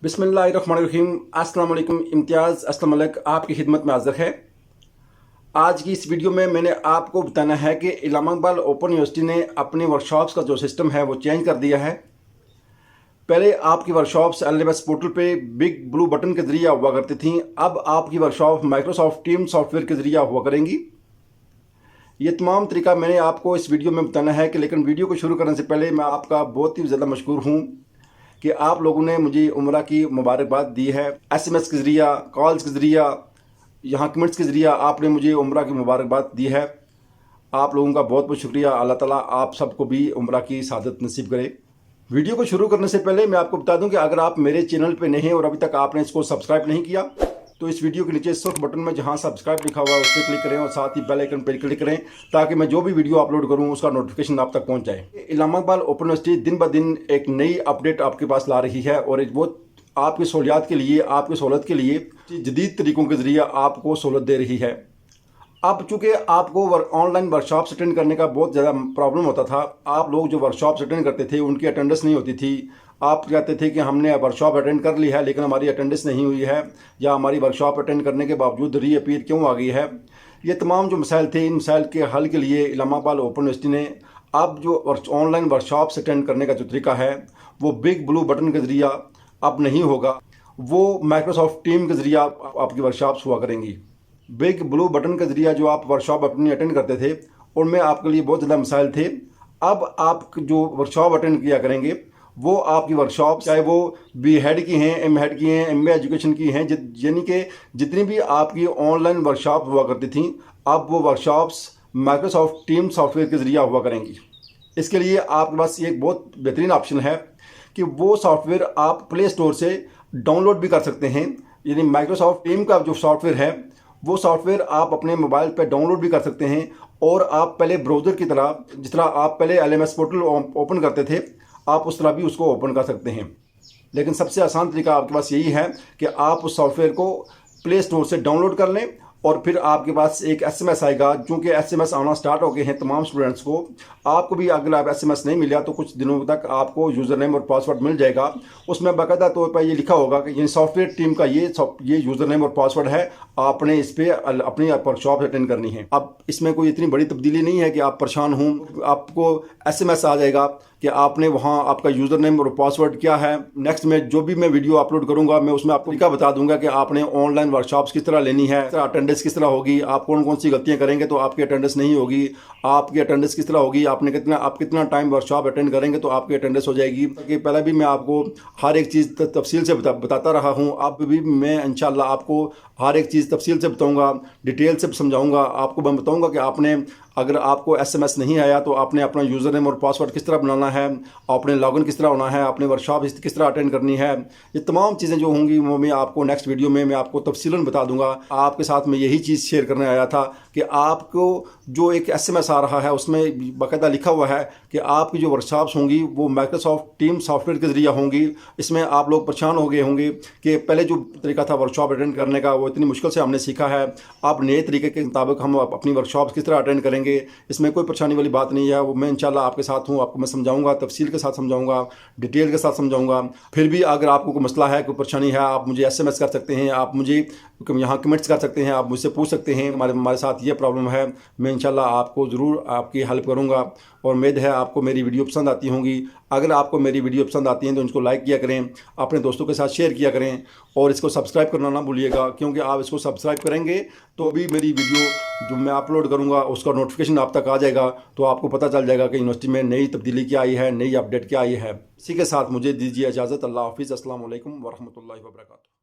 बिस्मिल्लाहिर्रहमानिर्रहीम। अस्सलाम वालेकुम। इम्तियाज़ असलम मलिक आपकी खिदमत में हाज़िर है। आज की इस वीडियो में मैंने आपको बताना है कि इलामा इकबाल ओपन यूनिवर्सिटी ने अपनी वर्कशॉप्स का जो सिस्टम है वो चेंज कर दिया है। पहले आपकी वर्कशॉप्स LMS पोर्टल पे बिग ब्लू बटन के ज़रिए हुआ करती थी, अब आपकी वर्कशॉप माइक्रोसॉफ्ट टीम सॉफ्टवेयर के ज़रिए हुआ करेंगी। ये तमाम तरीका मैंने आपको इस वीडियो में बताना है लेकिन वीडियो को शुरू करने से पहले मैं आपका बहुत ही ज़्यादा मशकूर हूँ कि आप लोगों ने मुझे उम्रा की मुबारकबाद दी है। SMS के ज़रिए, कॉल्स के ज़रिए, यहाँ कमेंट्स के ज़रिए आपने मुझे उम्रा की मुबारकबाद दी है। आप लोगों का बहुत बहुत शुक्रिया। अल्लाह ताला आप सबको भी उम्रा की सआदत नसीब करे। वीडियो को शुरू करने से पहले मैं आपको बता दूं कि अगर आप मेरे चैनल पे नए हैं और अभी तक आपने इसको सब्सक्राइब नहीं किया तो इस वीडियो के नीचे सुर्ख बटन में जहां सब्सक्राइब लिखा हुआ है उस पर क्लिक करें और साथ ही बेल आइकन पर क्लिक करें ताकि मैं जो भी वीडियो अपलोड करूं उसका नोटिफिकेशन आप तक पहुंच जाए। इलामा इकबाल ओपन यूनिवर्सिटी दिन ब दिन एक नई अपडेट आपके पास ला रही है और वो आपकी सहूलियात के लिए, आपकी सहूलत के लिए जदीद तरीकों के ज़रिए आपको सहूलत दे रही है। अब चूँकि आपको ऑनलाइन वर्कशॉप्स अटेंड करने का बहुत ज़्यादा प्रॉब्लम होता था, आप लोग जो वर्कशॉप्स अटेंड करते थे उनकी अटेंडेंस नहीं होती थी। आप कहते थे कि हमने वर्कशॉप अटेंड कर ली है लेकिन हमारी अटेंडेंस नहीं हुई है, या हमारी वर्कशॉप अटेंड करने के बावजूद रीअपीयर क्यों आ गई है। ये तमाम जो मसाइल थे, इन मसाइल के हल के लिए इलामा इकबाल ओपन यूनिवर्सिटी ने अब जो ऑनलाइन वर्कशॉप्स अटेंड करने का जो तरीका है वो बिग ब्लू बटन के ज़रिए अब नहीं होगा, वो माइक्रोसॉफ्ट टीम के ज़रिए आपकी वर्कशॉप्स हुआ करेंगी। बिग ब्लू बटन के ज़रिए जो आप वर्कशॉप अपनी अटेंड करते थे उनमें आपके लिए बहुत ज़्यादा मसाइल थे। अब आप जो वर्कशॉप अटेंड किया करेंगे वो आपकी वर्कशॉप चाहे वो B.Ed की हैं, M.Ed की हैं, MA एजुकेशन की हैं, यानी कि जितनी भी आपकी ऑनलाइन वर्कशॉप हुआ करती थी अब वो वर्कशॉप्स माइक्रोसॉफ्ट टीम सॉफ्टवेयर के ज़रिए हुआ करेंगी। इसके लिए आपके पास एक बहुत बेहतरीन ऑप्शन है कि वो सॉफ्टवेयर आप प्ले स्टोर से डाउनलोड भी कर सकते हैं। यानी माइक्रोसॉफ्ट टीम का जो सॉफ्टवेयर है वो सॉफ्टवेयर आप अपने मोबाइल पर डाउनलोड भी कर सकते हैं और आप पहले ब्राउज़र की तरह, जिस तरह आप पहले LMS पोर्टल ओपन करते थे, आप उस तरह भी उसको ओपन कर सकते हैं। लेकिन सबसे आसान तरीका आपके पास यही है कि आप उस सॉफ्टवेयर को प्ले स्टोर से डाउनलोड कर लें और फिर आपके पास एक SMS आएगा। चूँकि SMS आना स्टार्ट हो गए हैं तमाम स्टूडेंट्स को, आपको भी अगर आप SMS नहीं मिला तो कुछ दिनों तक आपको यूज़र नेम और पासवर्ड मिल जाएगा। उसमें बाकायदा तौर पर ये लिखा होगा कि ये सॉफ्टवेयर टीम का ये यूज़र नेम और पासवर्ड है, आपने इस पर अपनी वर्कशॉप अटेंड करनी है। अब इसमें कोई इतनी बड़ी तब्दीली नहीं है कि आप परेशान हों। आपको SMS आ जाएगा कि आपने वहाँ आपका यूज़र नेम और पासवर्ड क्या है। नेक्स्ट में जो भी मैं वीडियो अपलोड करूँगा मैं उसमें आपको तरीका बता दूंगा कि आपने ऑनलाइन वर्कशॉप्स किस तरह लेनी है, अटेंडेंस किस तरह होगी, आप कौन कौन सी गलतियाँ करेंगे तो आपकी अटेंडेंस नहीं होगी, आपकी अटेंडेंस किस तरह होगी, आप कितना टाइम वर्कशॉप अटेंड करेंगे तो आपकी अटेंडेंस हो जाएगी। कि पहले भी मैं आपको हर एक चीज़ तफसील से बताता रहा हूँ, अब भी मैं इंशाल्लाह आपको हर एक चीज़ तफसील से बताऊँगा, डिटेल से समझाऊँगा। आपको मैं बताऊँगा कि आपने अगर आपको SMS नहीं आया तो आपने अपना यूज़र नेम और पासवर्ड किस तरह बनाना है, आपने लॉगिन किस तरह होना है, आपने वर्कशॉप किस तरह अटेंड करनी है। ये तमाम चीज़ें जो होंगी वो मैं आपको नेक्स्ट वीडियो में मैं आपको तफसीलन बता दूंगा। आपके साथ मैं यही चीज़ शेयर करने आया था कि आपको जो एक SMS आ रहा है उसमें बाकायदा लिखा हुआ है कि आपकी जो वर्कशॉप्स होंगी वो माइक्रोसॉफ्ट टीम सॉफ्टवेयर के ज़रिए होंगी। इसमें आप लोग परेशान हो गए होंगे कि पहले जो तरीका था वर्कशॉप अटेंड करने का वो इतनी मुश्किल से हमने सीखा है, अब नए तरीके के मुताबिक हम अपनी वर्कशॉप किस तरह अटेंड करेंगे। इसमें कोई परेशानी वाली बात नहीं है, वो मैं इंशाल्लाह आपके साथ हूँ, आपको मैं समझाऊंगा, तफसील के साथ समझाऊंगा, डिटेल के साथ समझाऊंगा। फिर भी अगर आपको कोई मसला है, कोई परेशानी है, आप मुझे SMS कर सकते हैं, आप मुझे यहाँ कमेंट्स कर सकते हैं, आप मुझसे पूछ सकते हैं हमारे साथ ये प्रॉब्लम है। मैं इंशाल्लाह आपको ज़रूर आपकी हेल्प करूँगा और उम्मीद है आपको मेरी वीडियो पसंद आती होंगी। अगर आपको मेरी वीडियो पसंद आती है तो इसको लाइक किया करें, अपने दोस्तों के साथ शेयर किया करें और इसको सब्सक्राइब करना ना भूलिएगा, क्योंकि आप इसको सब्सक्राइब करेंगे तो भी मेरी वीडियो जो मैं अपलोड करूंगा उसका नोटिफिकेशन आप तक आ जाएगा, तो आपको पता चल जाएगा कि यूनिवर्सिटी में नई तब्दीली क्या आई है, नई अपडेट क्या आई है। इसी के साथ मुझे दीजिए इजाज़त। अल्लाह हाफिज़। अस्सलाम वालेकुम वरहमतुल्लाहि वबरकातुहू।